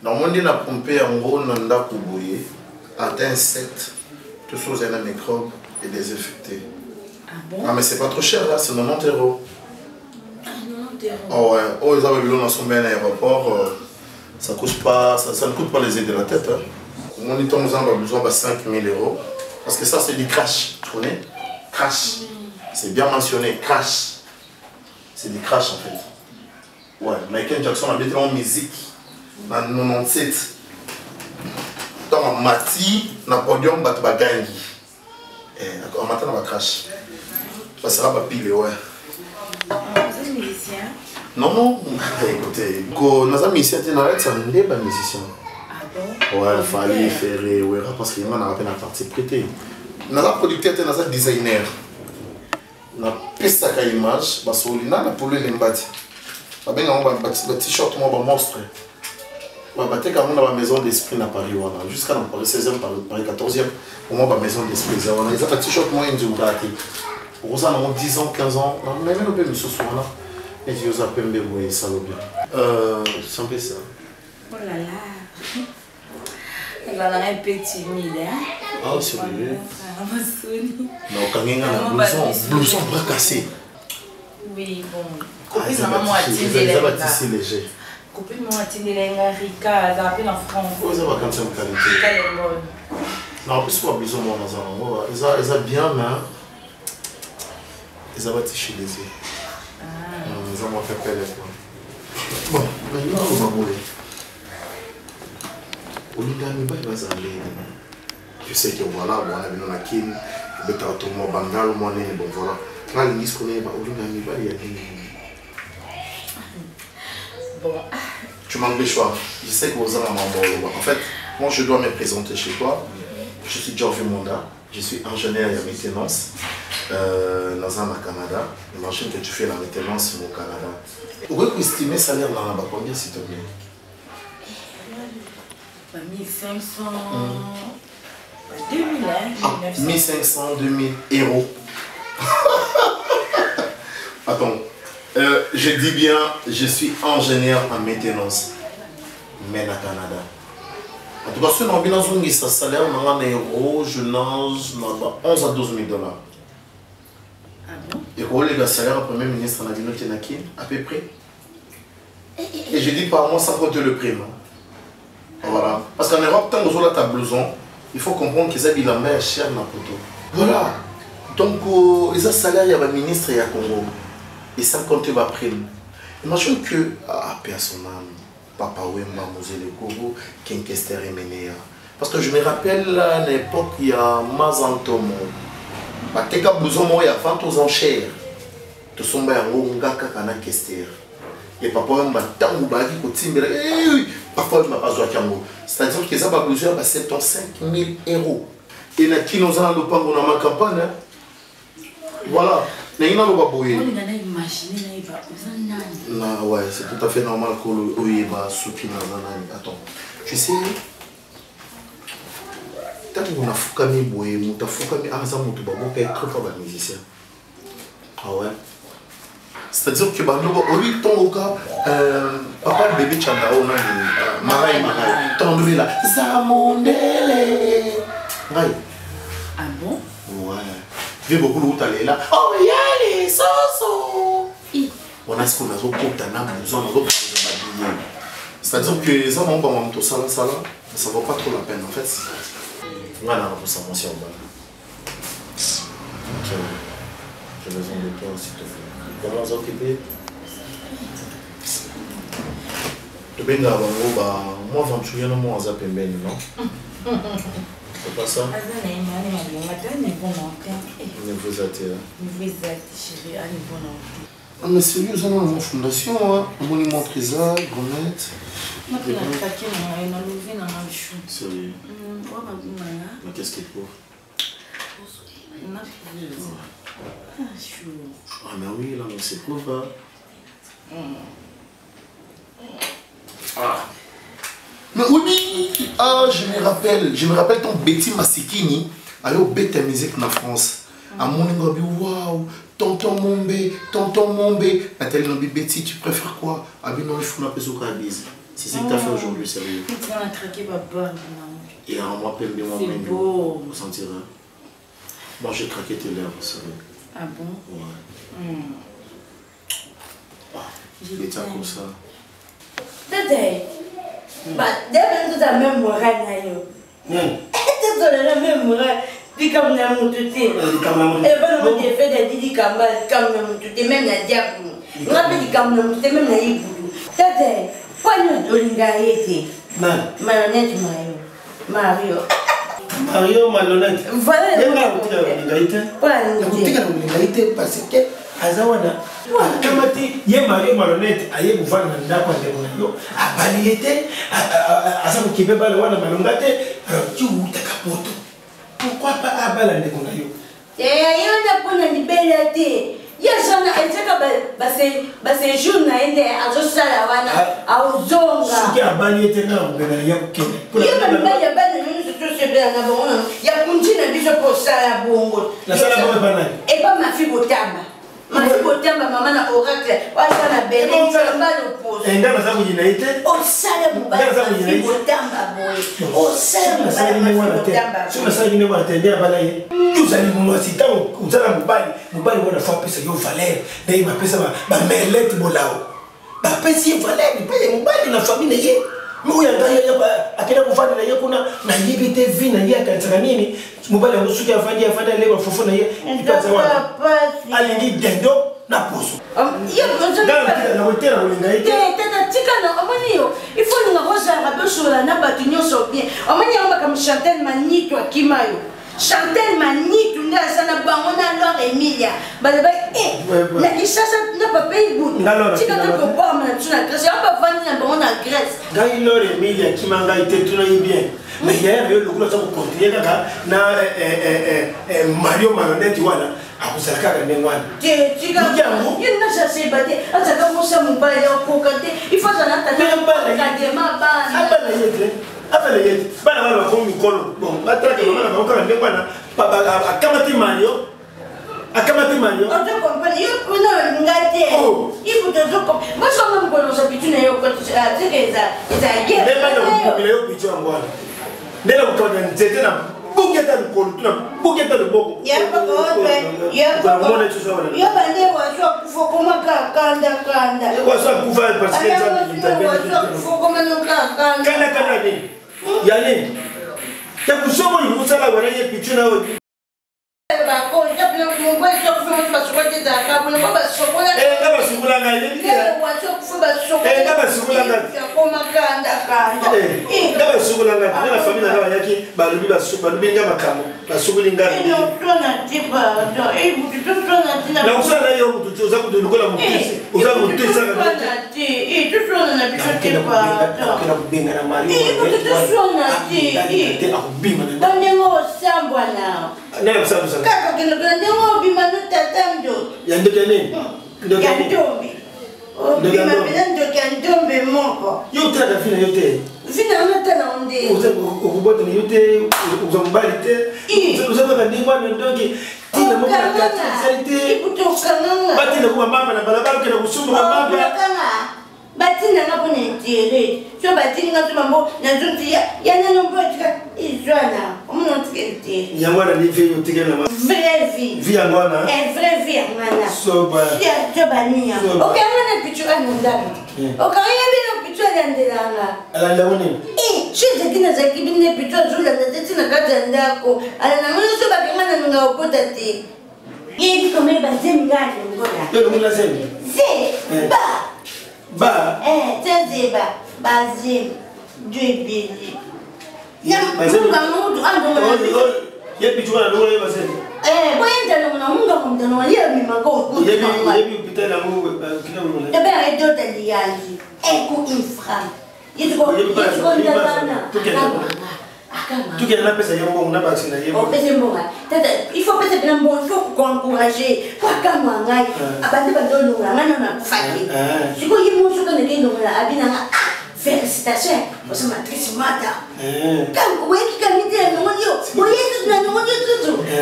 Speaker 4: Dans mon on a pompé en gros, on a coupé, atteint 7, tout ça, c'est un microbe et désinfecté.
Speaker 2: Ah bon?
Speaker 4: Ah, mais c'est pas trop cher là, c'est 90 €.
Speaker 2: Ah, 90 €.
Speaker 4: Oh ouais, oh, ils avaient dans son bien aéroport, ça ne coûte pas les aides de la tête. Hein. Mon état, nous avons besoin de 5 000 €. Parce que ça, c'est du crash, tu connais? Crash. C'est bien mentionné, crash. C'est du crash en fait. Ouais, Michael Jackson a été en musique en 97. Dans Mati, dans le podium, il y a Bagangi. Et en matin, il y a crash. Ça sera pas pile, ouais.
Speaker 2: Vous êtes musicien?
Speaker 4: Non. Écoutez, quand nous sommes musiciens, nous sommes pas musiciens.
Speaker 2: Ah bon?
Speaker 4: Ouais, il fallait faire, ouais, parce qu'il y a une partie prêtée. Nous sommes producteurs, nous sommes designers. Na pesta ka image basoli na polo lembati babenga ba t-shirt mo ba monstre ba bateka mo na ba maison d'esprit na Paris wana jusqu'à na Paris 16e Paris 14e au moins ba maison d'esprit ça wana ils a t-shirt mo indu ngati pour ça na 10 ans 15 ans na même le peu miso wana et je vous appelle mbembo ça va bien c'est un peu ça.
Speaker 2: Oh là là. Elle a l'air un peu timide, hein?
Speaker 4: Ah, c'est vrai.
Speaker 2: Non,
Speaker 4: quand il y a un blouson bras cassé.
Speaker 2: Oui, bon.
Speaker 4: Copine maman a tiré les gars. Léger.
Speaker 2: Copine maman a tiré les gars, Rika, elle a appelé en France.
Speaker 4: Oui, ça va quand c'est une qualité. Non, en plus, il faut blouson moi dans un ils ont bien, mais ils ont tiché les yeux. Ils ont fait pelle. Bon, maintenant, on va mourir. Je sais que voilà, on a vu dans la kin, le tatou, mon bangal, mon nez, bon voilà. Là, les disques qu'on est, il y a des.
Speaker 2: Bon.
Speaker 4: Tu manques de choix. Je sais que vous avez un membre. En fait, moi je dois me présenter chez toi. Je suis Georges Monda, je suis ingénieur en maintenance dans un Canada. Imagine que tu fais la maintenance au Canada. Pourquoi vous estimez le salaire là-bas combien s'il te plaît?
Speaker 2: 1500, 2000, hein?
Speaker 4: 1500, 2000 €. Attends, je dis bien, je suis ingénieur en maintenance, mais au Canada. En tout cas, si on a bien un salaire, on a un euro, je nage 11 à 12 000 $.
Speaker 2: Ah bon?
Speaker 4: Et le salaire du Premier ministre en Abino-Tenaki, à peu près. Et je dis par mois sans compter le prix. Voilà. Parce qu'en Europe, tant que vous avez ta blouson, il faut comprendre qu'ils habillent la mer chère dans la poteau. Voilà.
Speaker 5: Donc, ils ont salaire, il y a un ministre et à Congo. Et sans compter ma prime. Imagine que, paix à son âme, Papa Wemba, Mosé le Kogo, Kinkester et Ménéa. Parce que je me rappelle à l'époque, il y a Mazantomo. Bateka Bouzomo, il y a 20 aux enchères. Tout son bain, Ngaka Kana Kester. Et Papa Wemba, Tango Bagi, Kotimbere, Papa Wemba, Pazoakango. C'est-à-dire que ça va besoin de 75 000 euros. Et là, qui nous a le pango dans ma campagne. Voilà. Ouais, c'est tout à fait normal que l'Oyeba soupi dans un an. Attends, tu sais, tant qu'on a foucami boé, on a foucami arzamu tout babo qui est très fort à musicien. Ah ouais. C'est-à-dire que bah nous au lieu ton cas, papa le bébé chanda on a marai ton bébé là, Zamondele. Ouais.
Speaker 2: Ah bon?
Speaker 5: Ouais. Viens beaucoup où t'allais là. Oh y'a les sosos. On a ce qu'on a besoin de c'est-à-dire que les hommes ont tout ça, ça vaut pas trop la peine en fait. Voilà, on s'en va. J'ai besoin de toi s'il te plaît. Comment s'occuper? Tu bien moi aventurier non moi zappé ben non. C'est pas ça? Ne vous attire. Ah mais sérieux, ça dans la fondation, on lui montre ça, Gonette. Sérieux. Mais qu'est-ce qu'il faut? Ah mais oui, là, mais c'est quoi pas? Ah. Mais oui, ah, je me rappelle ton Betty Massikini, allez au Bête Musique en France. À mon ngobi, waouh, tonton Mombe, Nathalie Nobi Betty, tu préfères quoi? Abi non, il faut m'appeler au Cadiz. C'est ce que tu as fait aujourd'hui, sérieux.
Speaker 2: Tu vas traquer papa.
Speaker 5: Et en moi, peine de moi,
Speaker 2: c'est beau.
Speaker 5: Vous sentirez. Moi, j'ai craqué tes lèvres, sérieux.
Speaker 2: Ah bon?
Speaker 5: Ouais. Betty comme ça.
Speaker 7: Tete, bah, dès que tu as même morale, tu as même morale. Puis comme on a monté, et ben on a fait des didi comme même même la diable. On a fait des comme même la iboulou. Tete, quoi nous dolinga été? Malhonnête Mario.
Speaker 1: Mario malhonnête.
Speaker 7: Voilà.
Speaker 1: Parce que Azawana. Kamati ye Mario malhonnête aye bouvana ndako ndeko yo abaliete asamu kibeba le wana malongate tu utakapoto. Pourquoi pas abala ndeko na yo?
Speaker 7: Yo na pona libela te. Ya sana eteka ba séjour na ende azosala wana auzonga.
Speaker 1: Siki abaliete na mbena ya kukene.
Speaker 7: Yo ba ya bana nous tout se bien na bon. Ya kunjina biso pour sala bongo.
Speaker 1: La sala bongo bana.
Speaker 7: Et pas ma fille Botamba. Ma fille Botamba maman na oracle. Wa sana belle. On va le poser.
Speaker 1: Et dans ça vous dinaite?
Speaker 7: O sala mobali. Botamba boy. O sala Botamba.
Speaker 1: Si on sala ni wana tendea bala ye. Tous ali mo sita o sala mobali wana fa pesa yo valeur. Dai ma pesa ba melete bolao. Ba pesa yo valeur ni pe mobali na famille ye. Mo ya ngaya ba akina kufanya na ye kuna na yibite vina ye akatsaka nini? Mobali usuki afanya leo fofo na ye. Ipatsa wana. Alingi dendo na poso.
Speaker 7: Yo
Speaker 1: na hotela ulingaite.
Speaker 7: Tata tika na amani yo. Il faut nous rosa raboshola na batu nyoso bien. Amani yamba comme Chantal Manito akimayo. Chantal Manito nda sana bango na Laure Emilia. Bale na kisasa na papa ibu. Tika to ko ba na tuna Grèce. Yamba vandi na bango na Grèce.
Speaker 1: Ngai Laure Emilia kimanga ite tuna bien. Mais hier yo lokula za ko continuer kaka na Mario malhonnête wana. Akusaka ndengwana.
Speaker 7: Tika. Yena sasa bade. Ataka mosa mobile ya kokate. Ifasa na tata.
Speaker 1: Abana yete. Bana ko mikolo. Bon, bataka mama na ko ndengwana. Papa akamati Mario.
Speaker 7: On te comprend. Yo kuna ngate. Ibu te zoko. Moi je me connais ça pituna yo ko tika eza guerre.
Speaker 1: Même pas de yo pitu ngwana. Ndela ko ndete na buketa mikolo tuna buketa loboko.
Speaker 7: Ya papa yo bande wazo kufokoma kanda.
Speaker 1: Wazo kufa parce que ça
Speaker 7: kufokoma no kanda.
Speaker 1: Kana ni. Yale. Ya kusoma ni kusala wana ye pitu na
Speaker 7: ba ko ya pio Il faut peut-être il faut encourager. Félicitations, você é matriz mata. Como é que caminha no olho?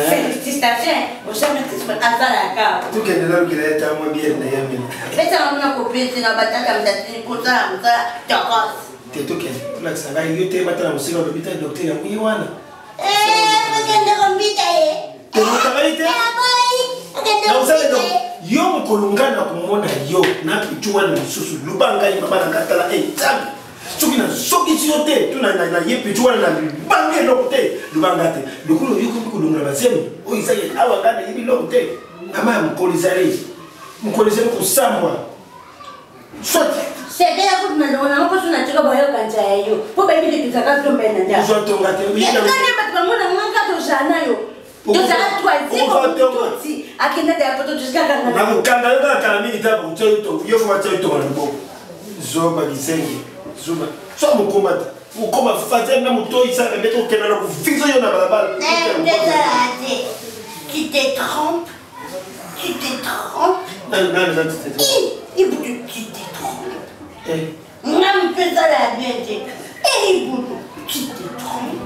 Speaker 7: Félicitations, você é matriz mata. Azaraca.
Speaker 1: Tu quer dizer que ele está muito bem na minha.
Speaker 7: Pensa na copinha na batata me dá coisa, tocos.
Speaker 1: Tu quer? Lá se vai eu ter batata música do Peter doutora Muiwana.
Speaker 7: Porque não combina aí.
Speaker 1: Tu não tá aí te? Não sabe não. Yo mkolungana kumona yo na pichwa na susu lubanga imabana katala tabi sukina soki siote tuna na ye pichwa na bange lokote lubanga te lokolo yuko kulungana basemi o isaye awa kana yibi lokote ama mkolizare kusambwa sote
Speaker 7: sede ya kuti ndona ngokuti unachika bayo kanja yayo po baby likizaka tombe na nda
Speaker 1: uzotonga te
Speaker 7: uyina kana batkamuna mwanga tozanayo Dozara tuazi akenda de apoto tusikaka ngana.
Speaker 1: Na mukanda yoka kalamini tabu utoto yofo wachoto wanabo. Zoba gisengi. Zoba. So mukomata. Mukoma fatia na mutoi sana meto kena na kufizo yo na balabala.
Speaker 7: Qui te trompe. Qui te trompe.
Speaker 1: Non.
Speaker 7: Il bouge qui te trompe. Nam fait ça la bien dit. Il bouge qui te trompe.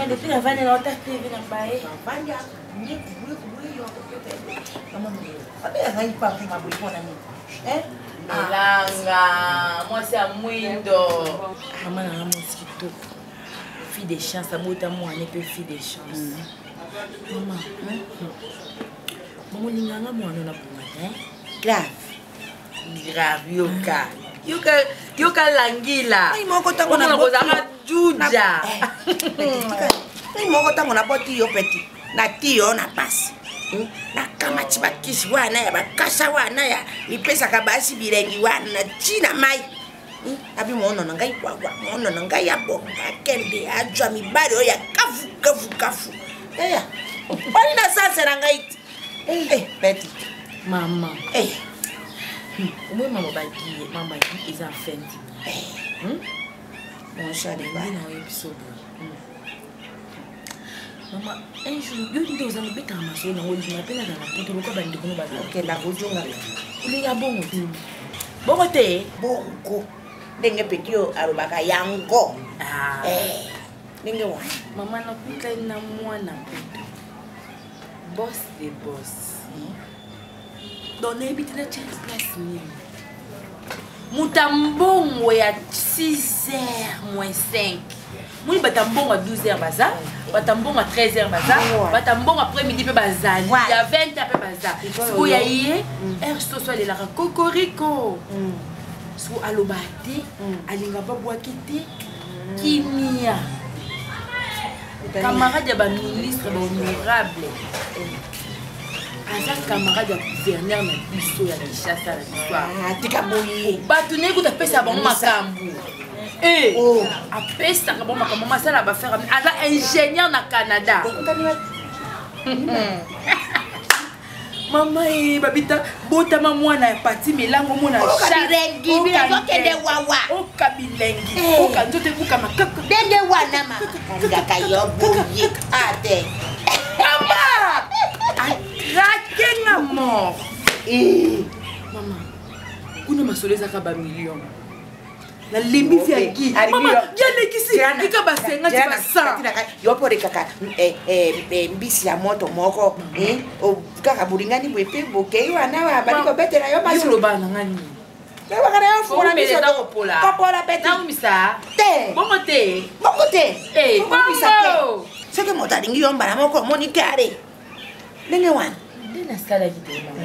Speaker 2: Depuis la vanne, elle a tapé, elle a baillé. Melanga, moi c'est à Mouindo. Maman a un mosquito. Fille des chances, ça m'a moi, on est peu fille des chances. Maman, maman, il y a un moi, on a pour grave, yoka langila.
Speaker 10: Ai moko tango na
Speaker 2: bozaka juja.
Speaker 10: Ai moko tango na boti yo peti. Na tiyo na pasi. Na kama chibakisi wana ya bakasa wana ya lipesa kabasi bilengi wana china mai. Abi mono na ngai kwa mono na ngai ya bonga kende ajwa mibali ya kafu. Eh. Bali na sasa na ngai. Peti.
Speaker 2: Mama. Moi maman baguille, maman ils en fait.
Speaker 10: Mon chat de bain
Speaker 2: na episode. Maman, un jour, yo ndi ozanga beta maso na ngo je m'appelle na poto ko ba ndiko no ba.
Speaker 10: OK, la kojonga.
Speaker 2: Ili ya bongo. Bongo te,
Speaker 10: bongo. Ndenge petio arobaka yango. Ndenge wa.
Speaker 2: Maman na pita na mwana poto. Boss de boss. Donner habite la chance place ni. Mutambongo ya 6h moins 5.
Speaker 6: Moi, batambon à 12h baza, batambon à 13h baza, batambon après-midi pe baza, il y a 20h pe baza. Sou ya yé, ersto soit les la cocorico. Sou alobate, alinga ba boakite, kimia. Camarade ya ba ministre ba honorable. Aza camarade ya gouverneur na biso ya Kinshasa na l'histoire.
Speaker 10: Ah, tika boye.
Speaker 6: Bato ne ko ta pesa ba makambu. Eh, apesa ka bomba ka mama sala ba faire aza ingénieur na Canada. Mama babita bota mwana ya pati milango mona
Speaker 10: Okabilengi bilokende wawa.
Speaker 6: Okabilengi. Okanzote buka makaka.
Speaker 10: Dende wana ma. Ngaka yo buye ate.
Speaker 6: Mama! Atraquenga mort. Mama. Kuna masoleza ka ba million. La limbi via qui mama yane kisi ika basenga ti basa
Speaker 10: yo pore kaka mbisi ya moto moko o kaka buringani bwepe boke wana wa bali ko betela yo maso
Speaker 6: lo bana ngani
Speaker 10: yo bakara yo fona
Speaker 6: miso to pola
Speaker 10: beti
Speaker 6: na umisa
Speaker 10: te
Speaker 6: bongo te
Speaker 10: umisa te seke motalingi yo mbala moko moni kare ndenge wana
Speaker 6: ndena sala kite mama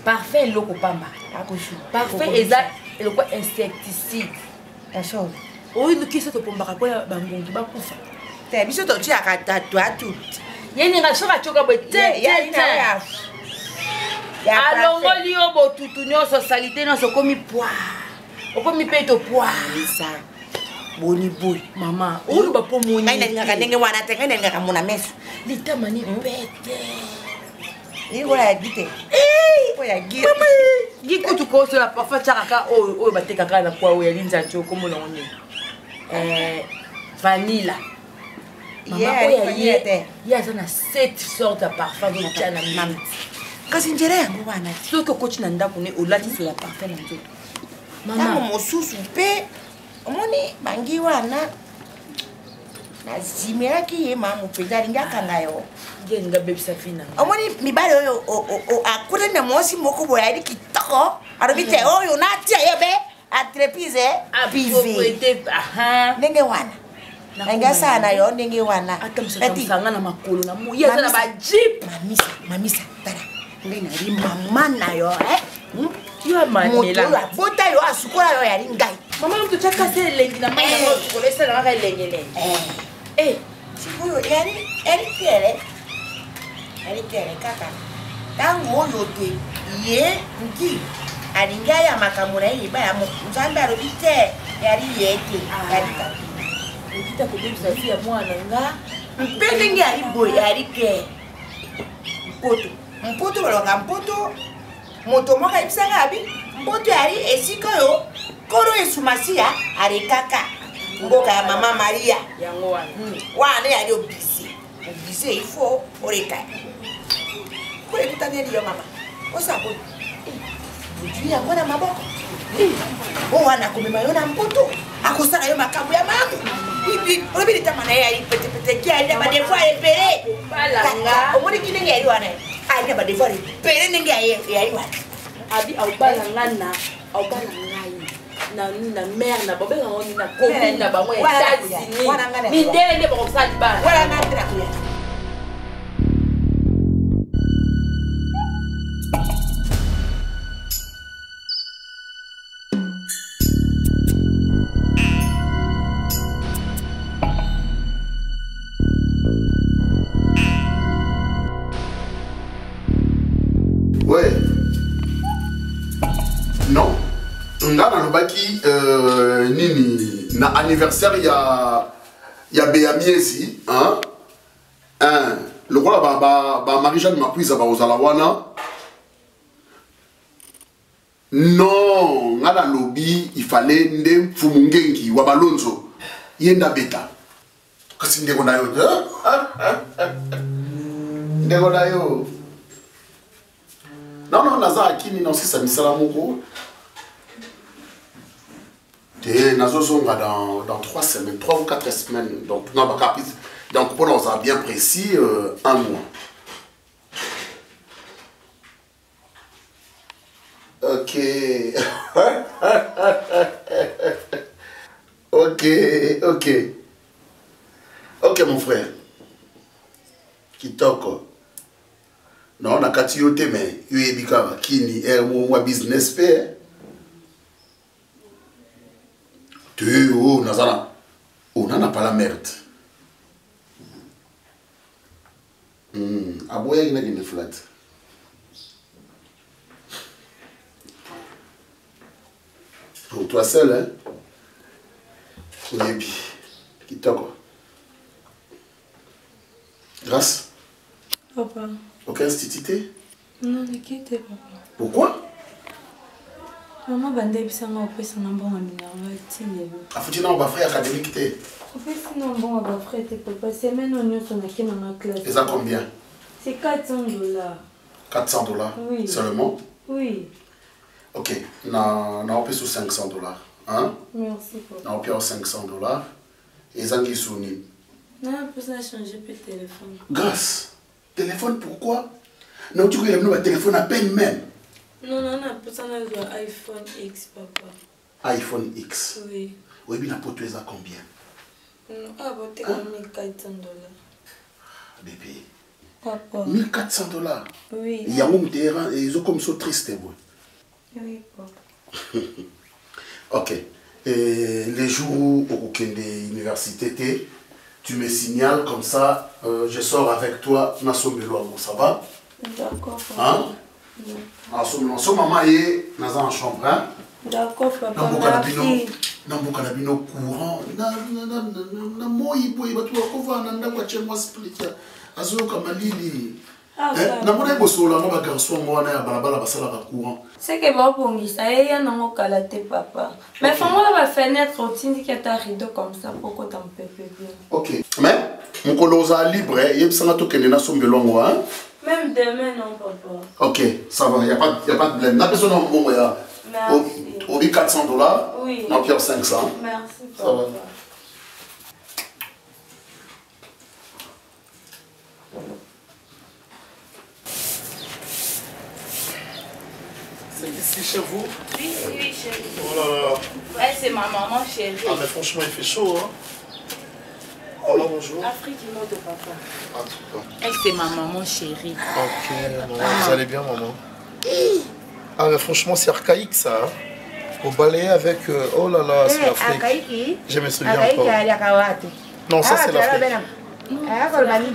Speaker 6: parfait loko pamba akoshu parfait eza eloko insecticide
Speaker 10: d'accord
Speaker 6: oyi lukisa to pombaka kwa bangongi bakufa
Speaker 10: te biso to tia ka tatu
Speaker 6: yeni nga shoka choka bo te ya alongoli yo botutu nyonso salite nyonso komi poa okomi pe to poa
Speaker 10: isa boni boy
Speaker 6: mama oyo ba pomoni
Speaker 10: ngai ngaka ndenge wana te ngai ngaka mona meso
Speaker 6: lita mani pete
Speaker 10: iko ya gite oya gite
Speaker 6: mama gikutu ko so la parfois chaka oyo bateka kana kwa oyo linza cho komo na ngoni vanilla mama oya yete yaza na 7 sortes de parfum de tiana mama
Speaker 10: kasi njere yango wana
Speaker 6: soko kochi na ndako ne olati so la parfum na nzoto
Speaker 10: mama mosusu pe omoni bangi wana na zimeraki ye mamu pezali ngakanga yo
Speaker 6: ngenga bebisa fina
Speaker 10: omoni mibale oyo akute na mosi moko boya ali kitoko arobite oyo natia yo be entreprise
Speaker 6: privé aha
Speaker 10: ndenge wana nga sana yo ndenge wana
Speaker 6: ati sanga na makolo na muya sana ba jeep
Speaker 10: mamisa tara ndena mama na yo
Speaker 6: yo manela
Speaker 10: bota yo asukola yo yali ngai
Speaker 6: mama mtu chaka se lengi na mama yo tukolesa na maka lengele
Speaker 10: sikoyo yali tere kaka tango oyo te ye nki alinga ya makambo na ye baya nzambe alobi te yali yete yali kaka
Speaker 6: ukita kudibisa fia mwana nga
Speaker 10: mpe ndenge yali boye yali ke mpoto balonga mpoto moto moko ayebisanga abi mpoto yali esika oyo kolo esumasiya ali kaka mboka ya mama Maria
Speaker 6: yango
Speaker 10: wana yali obise ifo oreka kule kutaneli yo mama osabo ujui yango na maboko wana komema yo na mpoto akosala yo makambo ya mamu olobi litama na ye yali petepete ki alina badefo alepele omoni ki ndenge yali wana alina badefo alepele ndenge yali wana
Speaker 6: abi aubalanga ngai na mère na bobenga ngoni na copine na bango États-Unis mindele nde bakosali bana
Speaker 10: wala ngati na kuya
Speaker 5: ouais non nga nalobaki nini na anniversaire ya Beyamiesi lokola ba Marie-Jeanne Makwiza baozala wana non nga nalobi ifale nde mfumu ngengi wa balonzo ye ndabeta kasi ndeko na yo ndeko na yo non naza akini na osisa misala moko te nazozonga dans 3 semaines 3 ou 4 semaines donc na bakapis donc pour nous bien précis 1 mois ok ok Ok, mon frère. Kitoko. Non, on a qu'à t'y mais il y a des gens qui ont un business pair. Tu oh, Nazana. On n'en a pas la merde. Aboya, il y a une flat. Pour toi seul, hein? Oui, puis. Kitoko. Grâce.
Speaker 8: Papa.
Speaker 5: Aucun instituté?
Speaker 8: Non, ne quittez, papa.
Speaker 5: Pourquoi?
Speaker 8: Maman bandé bisanga opesa na mbongo minanga tile.
Speaker 5: Afutina on va frère académique té.
Speaker 8: Opesa na mbongo ba frère té papa semaine on nyonso na kina na classe.
Speaker 5: Et ça combien?
Speaker 8: C'est $400. $400? Oui.
Speaker 5: Seulement?
Speaker 8: Oui.
Speaker 5: OK, na on peut sur $500. Hein?
Speaker 8: Merci papa.
Speaker 5: Na on peut $500. Et zangi souni.
Speaker 8: Non, pour ça changer peu téléphone.
Speaker 5: Grâce. Téléphone pourquoi? Non, tu connais le téléphone à peine même.
Speaker 8: Non, pour ça on a iPhone X papa.
Speaker 5: iPhone X.
Speaker 8: Oui.
Speaker 5: Oui, bien pour toi ça combien?
Speaker 8: Non, bon t'es $1,400.
Speaker 5: Bébé.
Speaker 8: Papa.
Speaker 5: $1,400.
Speaker 8: Oui.
Speaker 5: Il y a un terrain et ils ont comme ça triste.
Speaker 8: Oui, papa.
Speaker 5: Ok. Et les jours où au l'université, tu me signales comme ça, je sors avec toi, ça va?
Speaker 8: D'accord, papa.
Speaker 5: Hein? D'accord. Maman est dans la chambre. Hein?
Speaker 8: D'accord, papa. Merci.
Speaker 5: Dans le courant, dans moi, il peut y avoir tout le monde qui
Speaker 8: c'est que va pour ça et y non calaté papa mais faut-moi la fenêtre aussi qui a rideau comme ça pour que t'en peux bien.
Speaker 5: OK, mais mon colosa libre et ça na to kenena sombelongo hein.
Speaker 8: Même demain non papa.
Speaker 5: OK, ça va, y a pas de problème. La personne en bon ya. Au $400.
Speaker 8: Oui.
Speaker 5: Non, puis 500.
Speaker 8: Merci papa.
Speaker 5: Ça va.
Speaker 11: C'est ici chez vous?
Speaker 2: Oui, chérie.
Speaker 11: Oh là là.
Speaker 2: Ouais, c'est ma maman chérie.
Speaker 11: Ah, mais franchement, il fait chaud, hein? Oh là, bonjour.
Speaker 2: Afrique, il monte au papa.
Speaker 11: Ah, tout cas.
Speaker 2: Elle, c'est ma maman chérie.
Speaker 11: Ok, bon, vous allez bien, maman? Ah, mais franchement, c'est archaïque, ça. Hein? Au balai avec... oh là là, c'est l'Afrique. Je me souviens encore. Non, ça, c'est l'Afrique.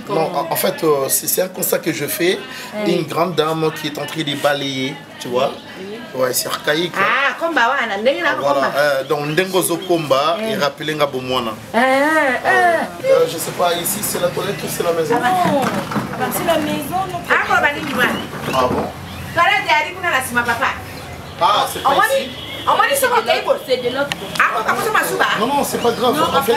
Speaker 11: Non, en fait, c'est un constat que je fais. Une grande dame qui est en train de balayer, tu vois. Ouais, c'est archaïque.
Speaker 10: Ah, combat,
Speaker 11: voilà. Donc, Ndengozo Komba et rappelé Ngabomwana. Je sais pas, ici c'est la toilette ou c'est la maison?
Speaker 2: C'est la maison.
Speaker 11: Ah bon? Ah, c'est pas ici?
Speaker 2: C'est de l'autre côté.
Speaker 11: Non, non, c'est pas grave. En fait,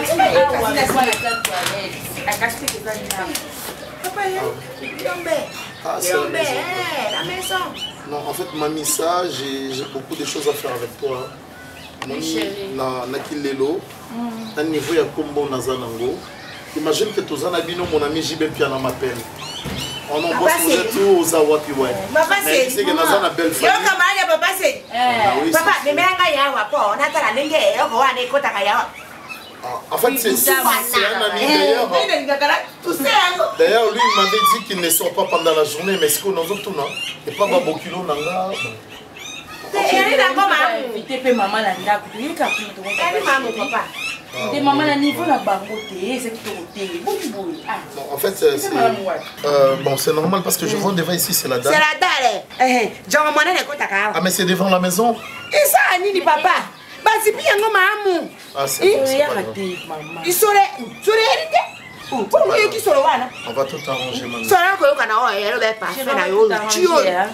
Speaker 10: la maison.
Speaker 11: non, en fait, mamie, ça, j'ai beaucoup de choses à faire avec toi. Nakilelo, à niveau ya Kombo Nazanango. Imagine que tous les bino mon ami JB Piana m'appelle. On en bosse tous aux Awapi, ouais.
Speaker 10: Papa, c'est
Speaker 11: que Nazana belle famille.
Speaker 10: Papa, c'est papa, mais on a la lingue,
Speaker 11: en fait, c'est un ami d'ailleurs. D'ailleurs, lui, il m'avait dit qu'il ne sort pas pendant la journée, mais ce qu'on a tout, non? Et pas Babokilo Nanga. En fait, bon, c'est normal parce que je vois devant ici, c'est la dalle.
Speaker 10: C'est la dalle.
Speaker 11: Ah, mais c'est devant la maison?
Speaker 10: Et ça, Nini, papa. Ah, c'est pas
Speaker 11: on va tout arranger, maman.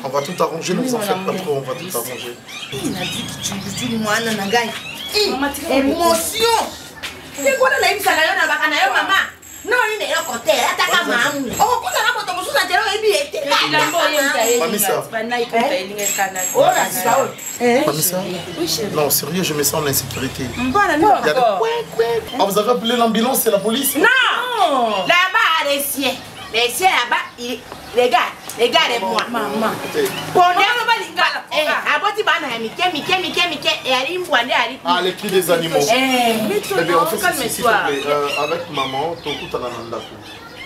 Speaker 11: On va tout arranger, ne vous en faites pas trop, on va tout arranger.
Speaker 10: Émotion. C'est quoi la émission à maman? Non, il est là côté, attaque maman. Oh, quand on a votre monsieur d'intérêt, il est
Speaker 11: Mamissa. Mamissa? Non, sérieux, je me sens en insécurité. Ah, vous avez appelé l'ambulance et la police?
Speaker 10: Non! Là-bas, les siens. laissez là-bas, regardez-moi.
Speaker 8: Maman.
Speaker 11: Ah, les cris des animaux.
Speaker 8: Mais
Speaker 11: bien, on fait ceci, s'il te plaît. Avec maman, ton coup, t'as la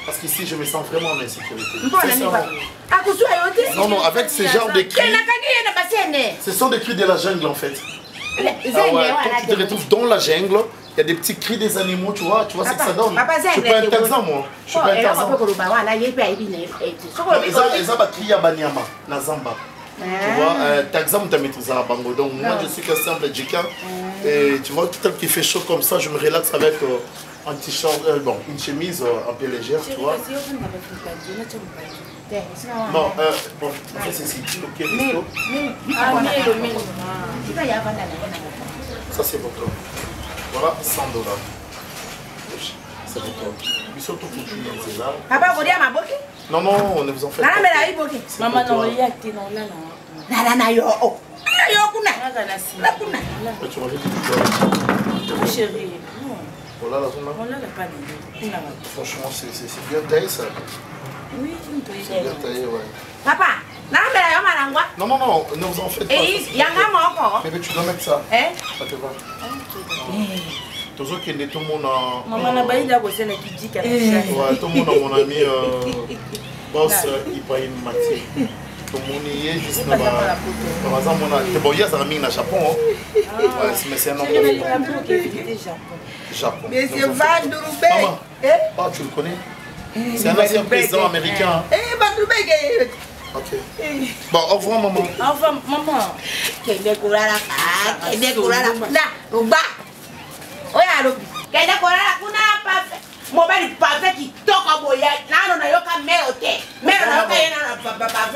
Speaker 11: parce qu'ici, je me sens vraiment en insécurité. Non, avec ce genre de cris. Ce sont des cris de la jungle, en fait. Ah ouais, quand tu te retrouves dans la jungle, il y a des petits cris des animaux, tu vois ce que ça donne. Je suis pas un Tarzan, moi. Je suis pas un Tarzan. Ils ont crié à Banyama, na Zamba. Tu vois, Tarzan, tu as maîtrisé à Bango. Donc, moi, je suis qu'un simple djikan. Et tu vois, tout qu'il fait chaud comme ça, je me relaxe avec un t-shirt, une chemise un peu légère, tu vois. Non, bon, en fait, c'est ici. Ok, ça, c'est votre. Voilà, $100. C'est votre.
Speaker 10: Papa, vous dites à ma boque?
Speaker 11: Non, non, ne vous en faites pas.
Speaker 8: Maman, non, il y a que non, là, chérie.
Speaker 11: Voilà la zone là. Franchement, c'est bien taillé ça.
Speaker 8: Oui,
Speaker 11: c'est bien taillé, ouais.
Speaker 10: Papa,
Speaker 11: non, non, non, ne vous en faites pas. Mais tu dois mettre ça. Ça te va. Tout le monde a...
Speaker 8: Maman n'a pas eu d'avoir la critique.
Speaker 11: Ouais, tout le monde a mon ami boss Ibrahim Mathieu. Tout le monde y est juste là-bas. Par exemple, bon, il y a des amis au Japon. Mais c'est un homme. Japon.
Speaker 10: Monsieur Van Dourbe.
Speaker 11: Maman, tu le connais? C'est un ancien président américain. Ok. Bon, au revoir, maman.
Speaker 8: Au revoir, maman.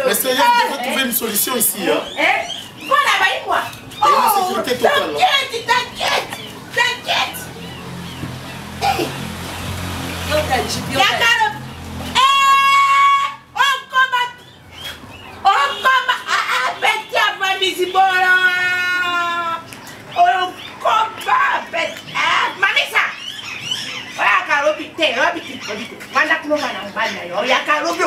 Speaker 11: Mais c'est bien de retrouver une solution ici. Il y a une sécurité totale.
Speaker 10: T'inquiète. Mamisa! Olha a Carobi, tem, Robi, manda com o canal, vai, olha a Carobi,